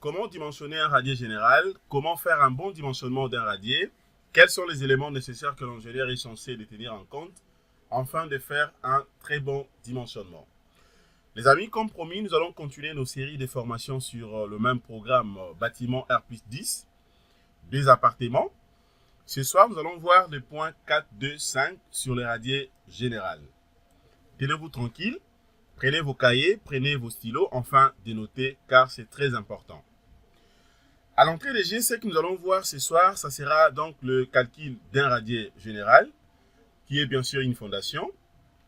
comment dimensionner un radier général, comment faire un bon dimensionnement d'un radier, quels sont les éléments nécessaires que l'ingénieur est censé tenir en compte, afin de faire un très bon dimensionnement. Les amis, comme promis, nous allons continuer nos séries de formations sur le même programme bâtiment R+10, des appartements. Ce soir, nous allons voir le point 4, 2, 5 sur le radier général. Tenez-vous tranquille. Prenez vos cahiers, prenez vos stylos, enfin dénotez car c'est très important. À l'entrée des G, ce que nous allons voir ce soir, ça sera donc le calcul d'un radier général, qui est bien sûr une fondation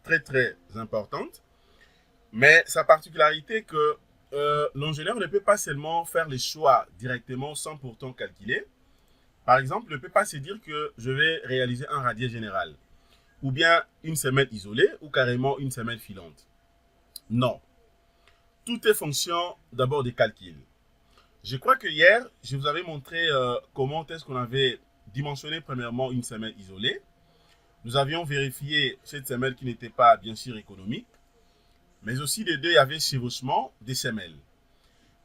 très importante, mais sa particularité est que l'ingénieur ne peut pas seulement faire les choix directement sans pourtant calculer. Par exemple, il ne peut pas se dire que je vais réaliser un radier général, ou bien une semelle isolée, ou carrément une semelle filante. Non. Tout est fonction d'abord des calculs. Je crois que hier, je vous avais montré comment est-ce qu'on avait dimensionné premièrement une semelle isolée. Nous avions vérifié cette semelle qui n'était pas bien sûr économique, mais aussi les deux, il y avait chevauchement des semelles.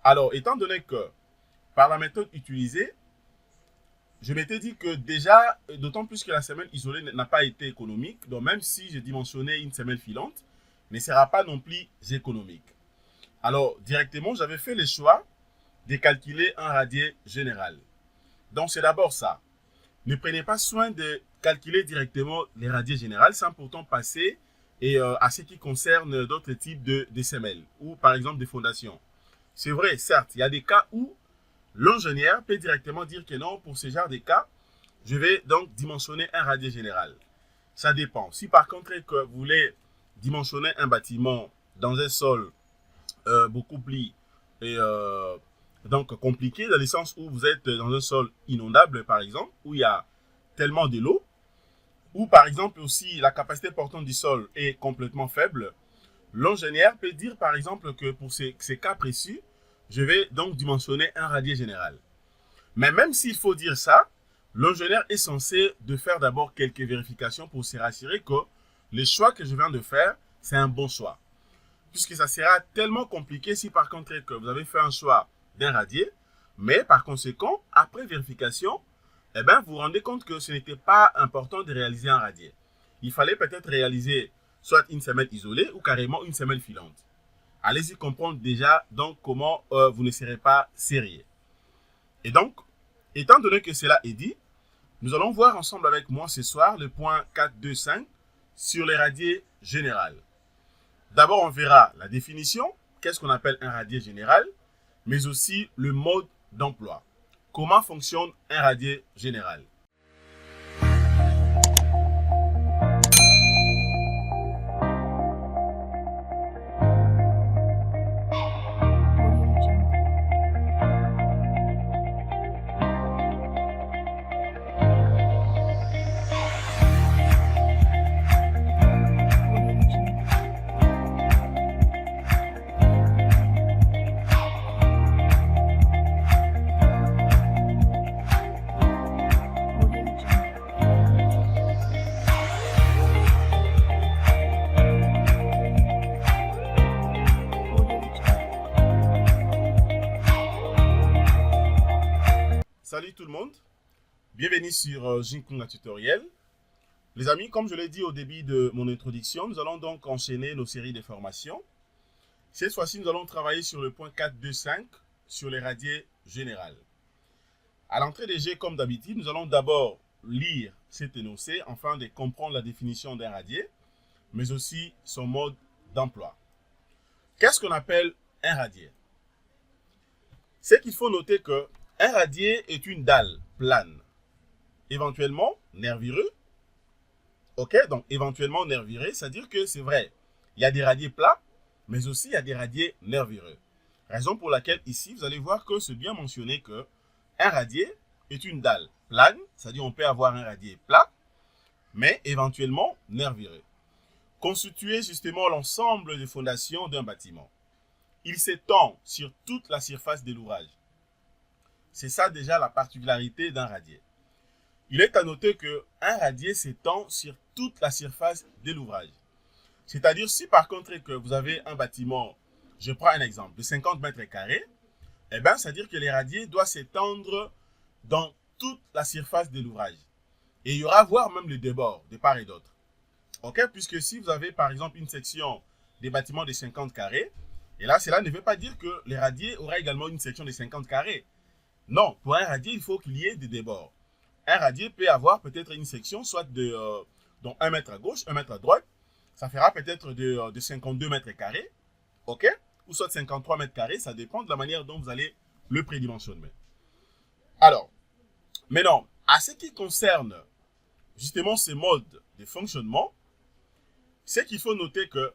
Alors, étant donné que par la méthode utilisée, je m'étais dit que déjà, d'autant plus que la semelle isolée n'a pas été économique, donc même si je dimensionnais une semelle filante, ne sera pas non plus économique. Alors, directement, j'avais fait le choix de calculer un radier général. Donc, c'est d'abord ça. Ne prenez pas soin de calculer directement les radiers générales sans pourtant passer à ce qui concerne d'autres types de semelles ou par exemple des fondations. C'est vrai, certes, il y a des cas où l'ingénieur peut directement dire que non, pour ce genre de cas, je vais donc dimensionner un radier général. Ça dépend. Si par contre que vous voulez dimensionner un bâtiment dans un sol beaucoup plus donc compliqué, dans le sens où vous êtes dans un sol inondable par exemple, où il y a tellement de l'eau, ou par exemple aussi la capacité portante du sol est complètement faible, l'ingénieur peut dire par exemple que pour ces cas précis, je vais donc dimensionner un radier général. Mais même s'il faut dire ça, l'ingénieur est censé de faire d'abord quelques vérifications pour se rassurer que le choix que je viens de faire, c'est un bon choix. Puisque ça sera tellement compliqué si par contre que vous avez fait un choix d'un radier, mais par conséquent, après vérification, eh bien, vous vous rendez compte que ce n'était pas important de réaliser un radier. Il fallait peut-être réaliser soit une semelle isolée ou carrément une semelle filante. Allez-y comprendre déjà donc comment vous ne serez pas sérieux. Et donc, étant donné que cela est dit, nous allons voir ensemble avec moi ce soir le point 4, 2, 5 sur les radiers généraux. D'abord, on verra la définition, qu'est-ce qu'on appelle un radier général, mais aussi le mode d'emploi. Comment fonctionne un radier général? Salut tout le monde, bienvenue sur Jinkunga Tutoriel. Les amis, comme je l'ai dit au début de mon introduction, nous allons donc enchaîner nos séries de formations. Cette fois-ci, nous allons travailler sur le point 4, 2, 5 sur les radiers généraux. À l'entrée des G, comme d'habitude, nous allons d'abord lire cet énoncé afin de comprendre la définition d'un radier, mais aussi son mode d'emploi. Qu'est-ce qu'on appelle un radier? C'est qu'il faut noter que un radier est une dalle plane, éventuellement nervureux. Ok, donc éventuellement nervureux, c'est-à-dire que c'est vrai, il y a des radiers plats, mais aussi il y a des radiers nervureux. Raison pour laquelle ici, vous allez voir que c'est bien mentionné que un radier est une dalle plane, c'est-à-dire on peut avoir un radier plat, mais éventuellement nervureux. Constituer justement l'ensemble des fondations d'un bâtiment. Il s'étend sur toute la surface de l'ouvrage. C'est ça déjà la particularité d'un radier. Il est à noter qu'un radier s'étend sur toute la surface de l'ouvrage. C'est-à-dire si par contre que vous avez un bâtiment, je prends un exemple, de 50 mètres carrés, Eh bien, c'est-à-dire que les radiers doivent s'étendre dans toute la surface de l'ouvrage. Et il y aura voire même le débord de part et d'autre. Ok, puisque si vous avez par exemple une section des bâtiments de 50 carrés, et là, cela ne veut pas dire que les radiers aura également une section de 50 carrés. Non, pour un radier, il faut qu'il y ait des débords. Un radier peut avoir peut-être une section, soit de donc 1 mètre à gauche, 1 mètre à droite. Ça fera peut-être de 52 mètres carrés, ok? Ou soit 53 mètres carrés, ça dépend de la manière dont vous allez le prédimensionner. Alors, maintenant, à ce qui concerne justement ces modes de fonctionnement, c'est qu'il faut noter que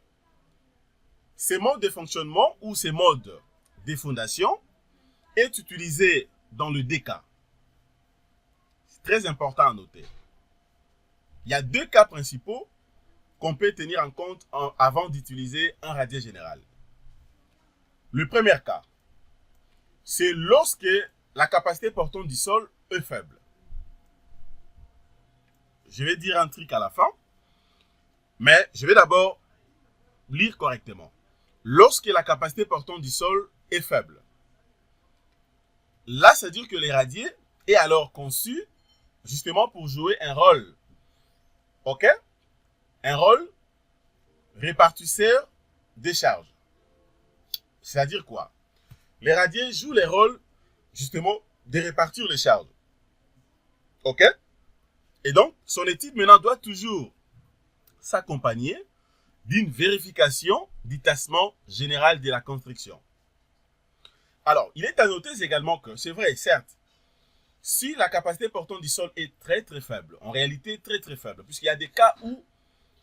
ces modes de fonctionnement ou ces modes de fondation est utilisé dans le DK. C'est très important à noter. Il y a 2 cas principaux qu'on peut tenir en compte avant d'utiliser un radier général. Le premier cas, c'est lorsque la capacité portante du sol est faible. Je vais dire un truc à la fin, mais je vais d'abord lire correctement. Lorsque la capacité portante du sol est faible. Là, c'est-à-dire que les radiers est alors conçu justement pour jouer un rôle. Ok? Un rôle répartisseur des charges. C'est-à-dire quoi? Les radiers jouent les rôles justement de répartir les charges. Ok? Et donc, son étude maintenant doit toujours s'accompagner d'une vérification du tassement général de la construction. Alors, il est à noter également que, c'est vrai, certes, si la capacité portante du sol est très très faible, en réalité très très faible, puisqu'il y a des cas où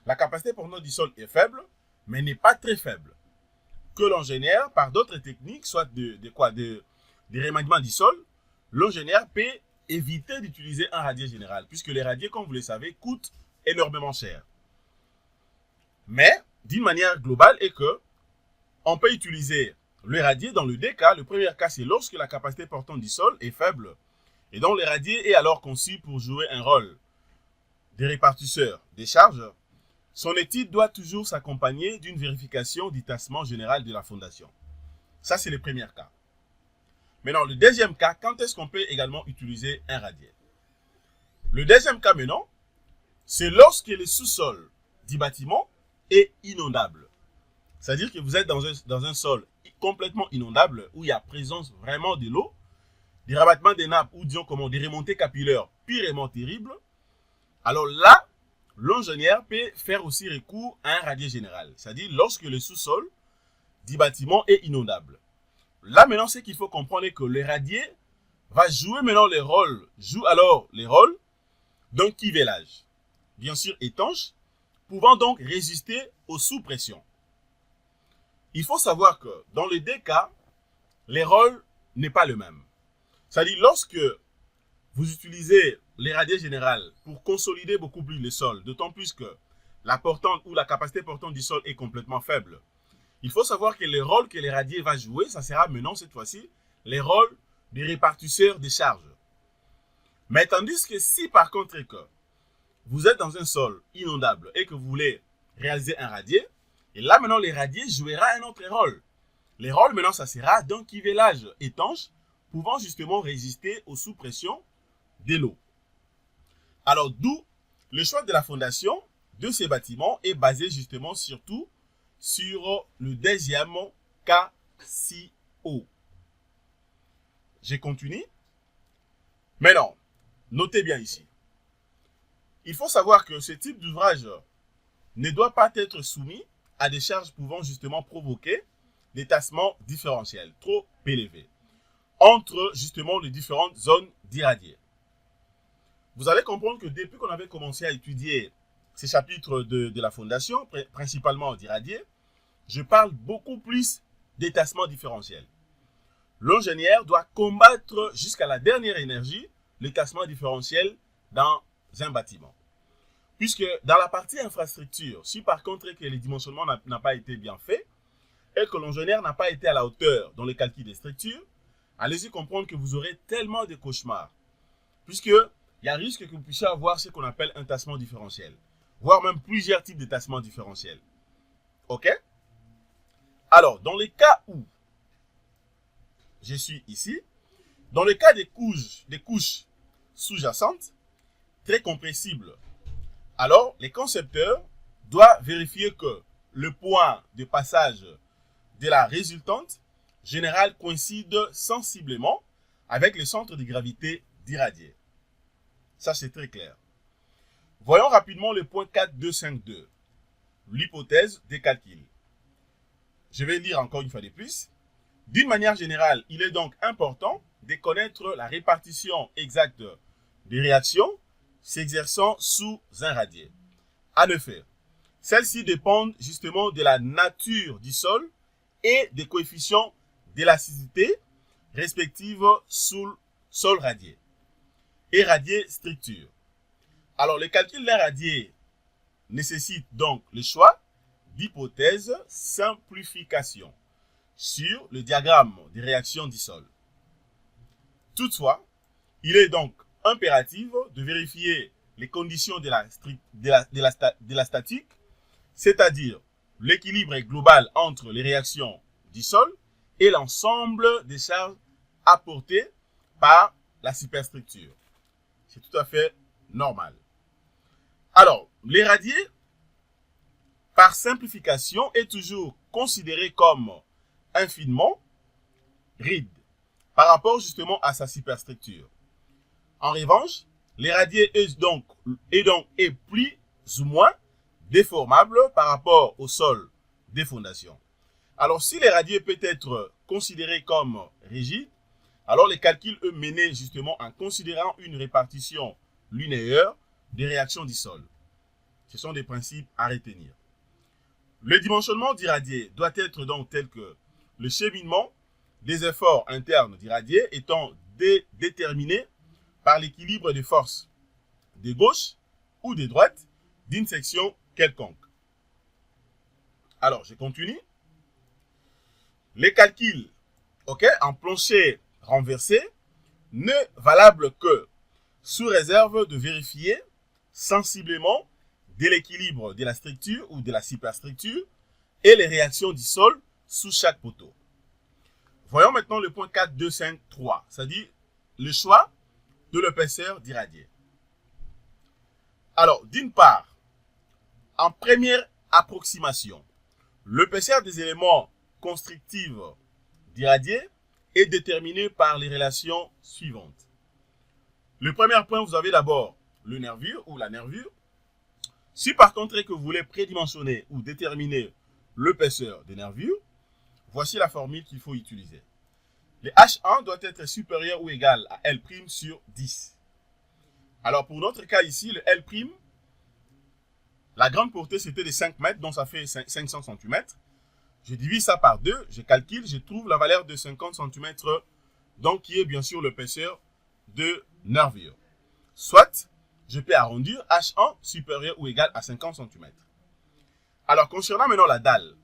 la capacité portante du sol est faible, mais n'est pas très faible, que l'on génère par d'autres techniques, soit de remaniement du sol, l'ingénieur peut éviter d'utiliser un radier général, puisque les radiers, comme vous le savez, coûtent énormément cher. Mais, d'une manière globale, est que on peut utiliser le radier dans le 2 cas. Le premier cas, c'est lorsque la capacité portante du sol est faible, et donc le radier est alors conçu pour jouer un rôle de répartisseur des charges. Son étude doit toujours s'accompagner d'une vérification du tassement général de la fondation. Ça, c'est le premier cas. Maintenant, le deuxième cas, quand est-ce qu'on peut également utiliser un radier? Le deuxième cas maintenant, c'est lorsque le sous-sol du bâtiment est inondable. C'est-à-dire que vous êtes dans un sol complètement inondable où il y a présence vraiment de l'eau, des rabattements des nappes ou disons comment des remontées capillaires purement terribles. Alors là, l'ingénieur peut faire aussi recours à un radier général. C'est-à-dire lorsque le sous-sol du bâtiment est inondable. Là maintenant, ce qu'il faut comprendre est que le radier va jouer maintenant les rôles, d'un cuvelage. Bien sûr étanche, pouvant donc résister aux sous-pressions. Il faut savoir que dans les 2 cas, les rôles n'est pas le même. C'est-à-dire lorsque vous utilisez les radiers générales pour consolider beaucoup plus le sol, d'autant plus que la portante ou la capacité portante du sol est complètement faible. Il faut savoir que les rôles que les radiers vont jouer, ça sera maintenant cette fois-ci les rôles des répartisseurs des charges. Mais tandis que si par contre que vous êtes dans un sol inondable et que vous voulez réaliser un radier, et là maintenant les radiers jouera un autre rôle. Les rôles maintenant ça sera d'un cuvelage étanche pouvant justement résister aux sous-pressions de l'eau. Alors d'où le choix de la fondation de ces bâtiments est basé justement surtout sur le deuxième cas CO. Je continue. Maintenant, notez bien ici. Il faut savoir que ce type d'ouvrage ne doit pas être soumis à des charges pouvant justement provoquer des tassements différentiels trop élevés entre justement les différentes zones d'irradiés. Vous allez comprendre que depuis qu'on avait commencé à étudier ces chapitres de la fondation, principalement d'irradiés, je parle beaucoup plus des tassements différentiels. L'ingénieur doit combattre jusqu'à la dernière énergie les tassements différentiels dans un bâtiment. Puisque dans la partie infrastructure, si par contre que le dimensionnement n'a pas été bien fait et que l'ingénieur n'a pas été à la hauteur dans le calcul des structures, allez-y comprendre que vous aurez tellement de cauchemars. Puisque il y a risque que vous puissiez avoir ce qu'on appelle un tassement différentiel, voire même plusieurs types de tassements différentiels. Ok? Alors, dans les cas où je suis ici. Dans le cas des couches sous-jacentes, très compressibles, alors les concepteurs doivent vérifier que le point de passage de la résultante générale coïncide sensiblement avec le centre de gravité d'irradié. Ça, c'est très clair. Voyons rapidement le point 4.2.5.2, l'hypothèse des calculs. Je vais lire encore une fois de plus. D'une manière générale, il est donc important de connaître la répartition exacte des réactions s'exerçant sous un radier. En effet, celles-ci dépendent justement de la nature du sol et des coefficients d'élasticité respectifs sous le sol radié et radier structure. Alors, le calcul d'un radier nécessite donc le choix d'hypothèse simplification sur le diagramme des réactions du sol. Toutefois, il est donc impératif de vérifier les conditions de la statique, c'est-à-dire l'équilibre global entre les réactions du sol et l'ensemble des charges apportées par la superstructure. C'est tout à fait normal. Alors, les radiers, par simplification, est toujours considéré comme infiniment ride par rapport justement à sa superstructure. En revanche, les radiers est plus ou moins déformable par rapport au sol des fondations. Alors, si les radiers peut être considérés comme rigides, alors les calculs eux menés justement en considérant une répartition linéaire des réactions du sol. Ce sont des principes à retenir. Le dimensionnement du radier doit être donc tel que le cheminement des efforts internes du radier étant déterminé par l'équilibre des forces de gauche ou de droite d'une section quelconque. Alors, je continue. Les calculs en plancher renversé ne valables que sous réserve de vérifier sensiblement de l'équilibre de la structure ou de la superstructure et les réactions du sol sous chaque poteau. Voyons maintenant le point 4.2.5.3, c'est-à-dire le choix de l'épaisseur du radier. Alors, d'une part, en première approximation, l'épaisseur des éléments constructifs du radier est déterminée par les relations suivantes. Le premier point, vous avez d'abord le nervure ou la nervure. Si par contre que vous voulez prédimensionner ou déterminer l'épaisseur des nervures, voici la formule qu'il faut utiliser. Le H1 doit être supérieur ou égal à L' sur 10. Alors pour notre cas ici, le L', la grande portée c'était de 5 mètres, donc ça fait 500 cm. Je divise ça par 2, je calcule, je trouve la valeur de 50 cm, donc qui est bien sûr l'épaisseur de nervure. Soit, je peux arrondir H1 supérieur ou égal à 50 cm. Alors, concernant maintenant la dalle,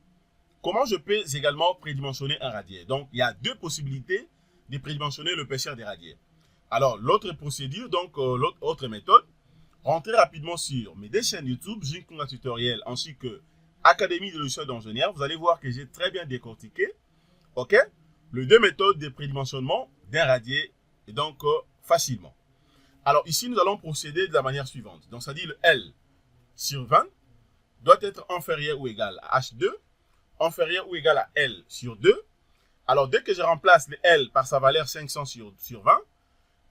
comment je peux également prédimensionner un radier? Donc, il y a deux possibilités de prédimensionner l'épaisseur des radiers. Alors, l'autre procédure, donc l'autre méthode, rentrez rapidement sur mes deux chaînes YouTube, Jinkunga Tutoriel, ainsi que Académie de logiciels d'ingénieur. Vous allez voir que j'ai très bien décortiqué, les deux méthodes de prédimensionnement d'un radier, et donc facilement. Alors ici, nous allons procéder de la manière suivante. Donc, ça dit le L sur 20 doit être inférieur ou égal à H2, inférieur ou égal à L sur 2. Alors, dès que je remplace le L par sa valeur 500 sur 20,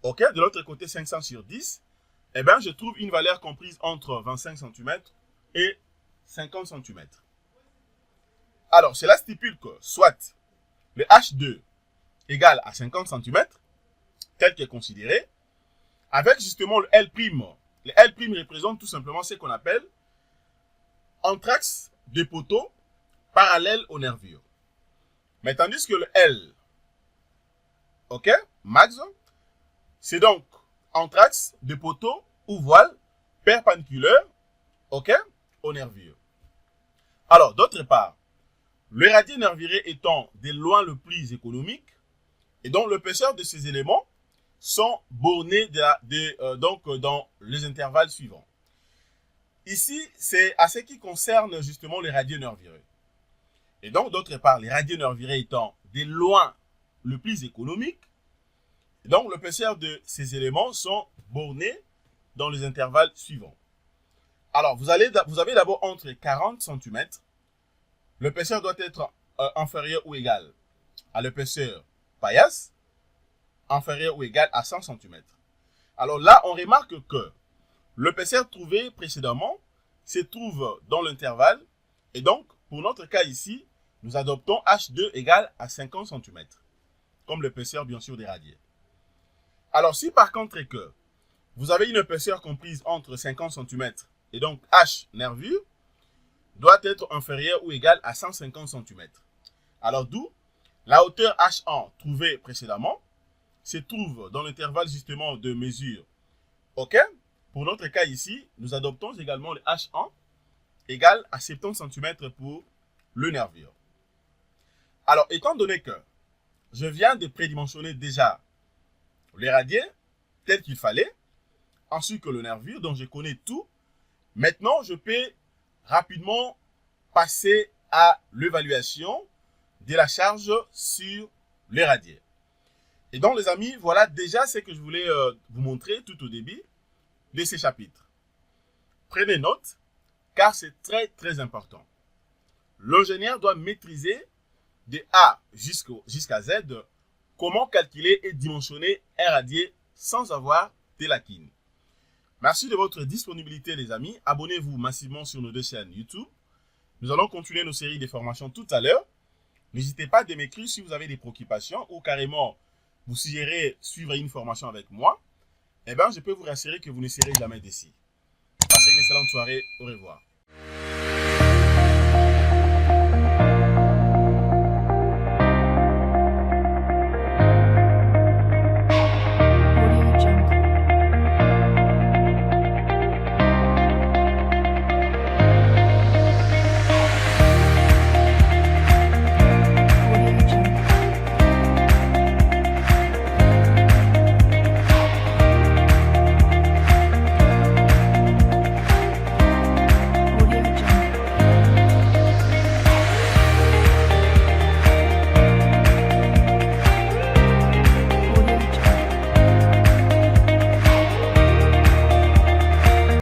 de l'autre côté 500 sur 10, eh bien, je trouve une valeur comprise entre 25 cm et 50 cm. Alors, cela stipule que soit le H2 égale à 50 cm, tel qu'est considéré, avec justement le L'. Le L' représente tout simplement ce qu'on appelle anthrax de poteaux parallèles aux nervures. Mais tandis que le L, max, c'est donc anthrax de poteaux ou voiles perpendiculaires, aux nervures. Alors, d'autre part, le radier nervuré étant de loin le plus économique, et donc l'épaisseur de ces éléments sont bornés dans les intervalles suivants. Ici, c'est à ce qui concerne justement les radiers nervurés. Et donc, d'autre part, les radiers nervurés étant de loin le plus économique. Donc, l'épaisseur de ces éléments sont bornés dans les intervalles suivants. Alors, vous avez d'abord entre 40 cm. L'épaisseur doit être inférieure ou égale à l'épaisseur paillasse, inférieure ou égale à 100 cm. Alors là, on remarque que l'épaisseur trouvée précédemment se trouve dans l'intervalle. Et donc, pour notre cas ici, nous adoptons H2 égale à 50 cm, comme l'épaisseur bien sûr des radiers. Alors, si par contre que vous avez une épaisseur comprise entre 50 cm et donc H nervure doit être inférieure ou égale à 150 cm. Alors d'où la hauteur H1 trouvée précédemment se trouve dans l'intervalle justement de mesure. OK? Pour notre cas ici, nous adoptons également le H1 égale à 70 cm pour le nervure. Alors, étant donné que je viens de prédimensionner déjà les radiers tel qu'il fallait, ainsi que le nervure, donc je connais tout, maintenant je peux rapidement passer à l'évaluation de la charge sur les radiers. Et donc les amis, voilà déjà ce que je voulais vous montrer tout au début de ces chapitres. Prenez note, car c'est très important. L'ingénieur doit maîtriser de A jusqu'à Z comment calculer et dimensionner un radier sans avoir de lacunes. Merci de votre disponibilité les amis. Abonnez-vous massivement sur nos deux chaînes YouTube. Nous allons continuer nos séries de formations tout à l'heure. N'hésitez pas à m'écrire si vous avez des préoccupations ou carrément vous suggérez suivre une formation avec moi. Eh bien, je peux vous rassurer que vous ne serez jamais déçus. Passez une excellente soirée. Au revoir.